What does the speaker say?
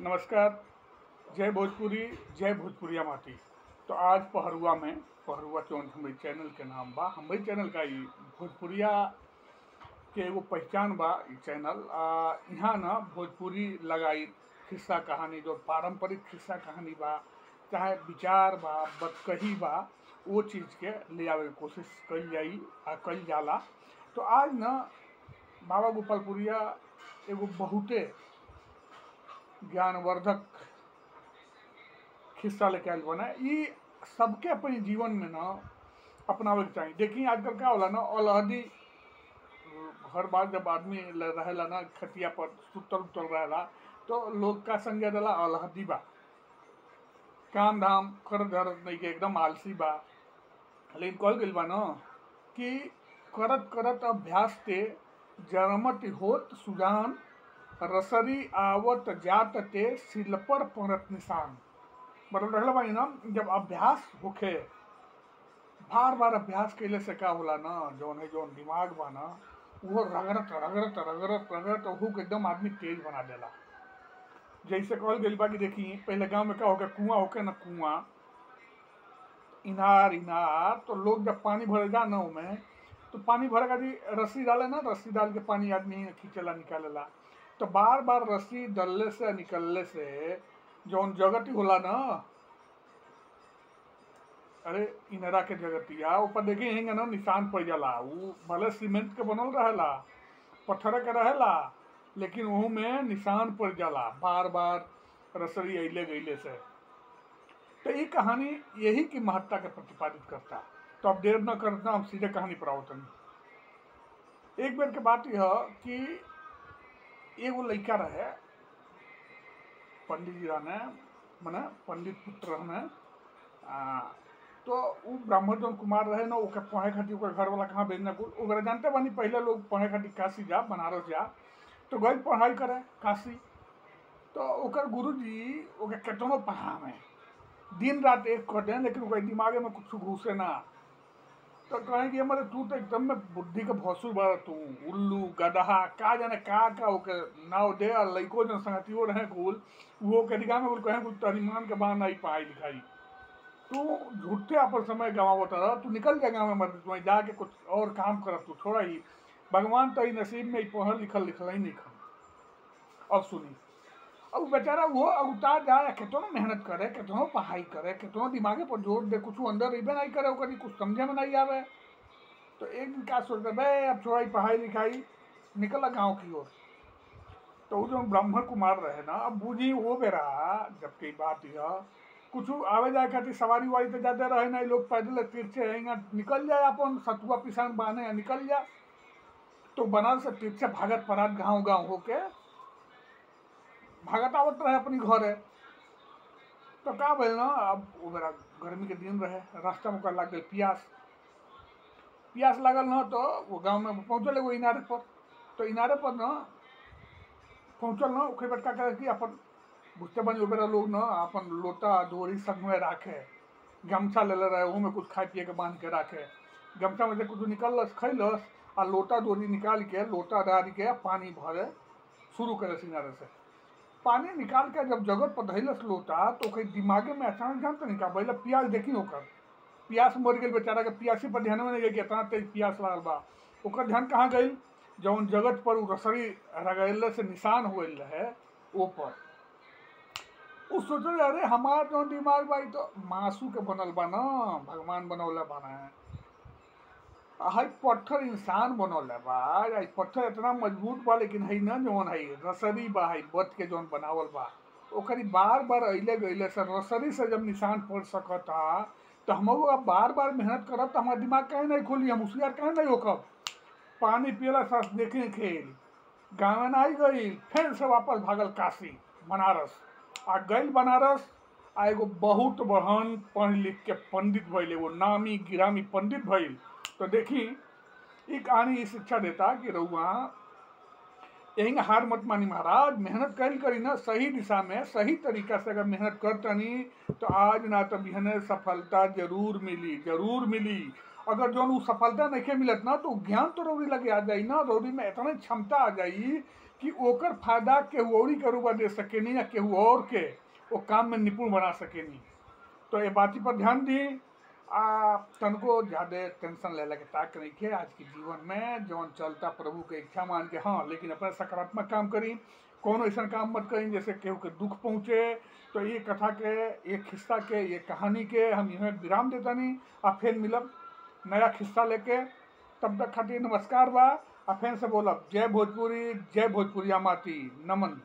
नमस्कार। जय भोजपुरी, जय भोजपुरिया माटी। तो आज पहरुआ चौन हमारे चैनल के नाम बा। हमारे चैनल का ई भोजपुरिया के एगो पहचान बा। ई चैनल यहाँ ना भोजपुरी लगाई खिस्सा कहानी, जो पारंपरिक खिस्सा कहानी बा, चाहे विचार बा, बतकही बा, वो चीज़ के ले आवे के कोशिश कल जाई आ कल जाला। तो आज ना बाबा गोपालपुरिया एगो बहुते ज्ञानवर्धक खिस्सा लेके आयल बना। ई सबके अपने जीवन में ना अपनावे के चाहिए। देखिए आजकल क्या होला ना, अलहदी हर बार जब आदमी रहेला ना खटिया पर सुतल उतल रहेला तो लोग का संज्ञा देला अलहदी बा, काम धाम कर धरत नहीं के, एकदम आलसी बा। लेकिन कहल गइल बा ना कि करत करत अभ्यास ते जरमत होत सुजान, रसरी आवत जात ते सिल पर पड़त निशान। मतलब रहला बानी ना, जब अभ्यास होखे, बार बार अभ्यास कैले से का होला ना, जौन दिमाग बा ना वो रगड़त रगड़त रगड़त रगड़त ओहू के एकदम आदमी तेज बना देला। जैसे कहल गइल बा कि देखी पहले गांव में का होके, कुआं होके ना, कुआं इनार इनार, तो लोग जब पानी भरे जा ना उमें, तो पानी भरे खातिर रस्सी डाले ना, रस्सी डाल के पानी आदमी खींचेला निकालेला। तो बार बार रस्सी डलले से निकलले से जौन जगती होला ना, अरे इनरा के जगतिया ऊपर देखी हिंगे ना निशान पड़ जाला। ऊ भले सीमेंट के बनल रहेला, पत्थर के रहेला, लेकिन वहू में निशान पड़ जाला बार बार रसरी अइले गइले से। तो ये कहानी यही की महत्ता के प्रतिपादित करता। तो अब देर न करता, हम सीधे कहानी पर आवतनी। एक बेर के बात यह कि एगो लड़का रहे, पंडित जी रहने, मने पंडित पुत्र रहने। तो उ ब्राह्मण जौन कुमार रहे ना, ओके पढ़े खातिर ओकर घर वाला कहाँ भेजना कुल ओकरा जानते बानी। पहले लोग पढ़े खातिर काशी जा, बनारस जा, तो गई पढ़ाई करे काशी। तो ओकर गुरुजी ओके केतनो पढ़ावे, दिन रात एक कर दें, लेकिन ओकर दिमागे में कुछ घुसे ना। तो कहें कि हमारे तू तो एकदम में बुद्धि के भौसुर बड़ा, तू उल्लू गदहा का जाने का ओके नाव दे। और लइको जन संगतियो रहे कुल, वो के दिखा में कुल कहें कुल तरीमान के बाहर नहीं पढ़ाई लिखाई, तू झूठे अपन समय गंवावत रह, तू निकल जा गाँव में, मर तुम्हें जाके कुछ और काम कर, तू छोड़ा ही। भगवान तो नसीब में पढ़ल लिखल ही नहीं खन। अब सुनी, अब बेचारा वो अगुता जाए, कितनो मेहनत करे, कितनो पढ़ाई करे, कितनो दिमागे पर जोर दे, कुछ अंदर रिबे नहीं करे, ओकरी कुछ समझे में नहीं आवे। तो एक दिन क्या सोचते भाई, अब छोड़ा पढ़ाई लिखाई, निकला गाँव की ओर। तो वो जो ब्राह्मण कुमार रहे ना, अब बूझी वो बेरा जब कई बात यह कुछ आवे जाए खातिर सवारी वारी तो जाते रहे नहीं, लोग पैदल तिरछे रहेंगे, निकल जाए अपन सतुआ पिसान बांधे निकल जाए। तो बनारस से तिरछे भागत परात गाँव गाँव होके भागत आवत रहे अपनी घरे। तो का भइल ना, अब वो बेरा गर्मी के दिन रहे, रास्ता में ओकरा लग गई प्यास। प्यास लागल ना, तो वो गाँव में पहुँचल एगो इनारे पर। तो इनारे पर ना पहुँचल ना, ओके बटका करे कि अपन बुझते बनी बेरा लोग ना अपन लोटा डोरी संग में राखे, गमछा ले रहे, वहू में कुछ खाए पिए के बांध के राखे। गमछा में से कुछ निकलस खैलस, आ लोटा डोरी निकाल के लोटा डाल के पानी भरे शुरू करे सिनारे से। पानी निकाल के जब जगत पर धैलस लोटा, तो ओकर दिमागे में अचानक जानते नहीं का पहले प्यास देखी, ओकर प्यास मर गई बेचारा के, प्यासी पर ध्यान में नहीं गई कि इतना तेज प्यास लागल बा। ओकर ध्यान कहाँ गई, जौन जगत पर रसरी रगड़ले से निशान हुए रहे वो पर। उ सोचल अरे हमार जौन दिमाग बा तो मासू के बनल बा ना, भगवान बनौले बना है पत्थर इंसान बनौले बा। पत्थर इतना मजबूत बा, लेकिन है ना जौन है रसरी बा, है बत के जौन बनावल बा, ओकरी बार बार अइले गइले से रसरी से जब निशान पड़ सकता, तो हम अब बार बार मेहनत करब तो हमारा दिमाग कहीं नहीं खुली, हम होशियार कहीं नहीं होकब। पानी पियला सास देखे खेल, गाँव में नहीं गई, फिर से वापस भागल काशी बनारस। आ गई बनारस, आ एगो बहुत बड़हन पढ़ लिख के पंडित भइल, एगो नामी गिरामी पंडित भइल। तो देखी ये कहानी ये शिक्षा देता कि रउआ यही हार मत मानी महाराज, मेहनत कैल करी ना सही दिशा में, सही तरीका से अगर मेहनत करतनी तो आज ना तो बिहने सफलता जरूर मिली, जरूर मिली। अगर जो सफलता नहीं मिलत ना, तो ज्ञान तो रौरी लगे आ जाई ना, रौरी में इतना क्षमता आ जाई कि ओकर फायदा केहू औरी के रूप दे सकेनी या केहू और के वो काम में निपुण बना सकेनी। तो ये बात पर ध्यान दी। तनको ज़्यादा टेंशन ले के ताक नहीं के आज के जीवन में जौन चलता प्रभु के इच्छा मान के, हाँ लेकिन अपना सकारात्मक काम करी, कौन ऐसा काम मत करी जैसे केहू के दुख पहुँचे। तो ये कथा के, ये खिस्सा के, ये कहानी के हम यहाँ विराम देता नहीं। अब फिर मिलब नया खिस्सा लेके, तब तक खातिर नमस्कार बा। अब फिर से बोलब जय भोजपुरी, जय भोजपुरिया माटी, नमन।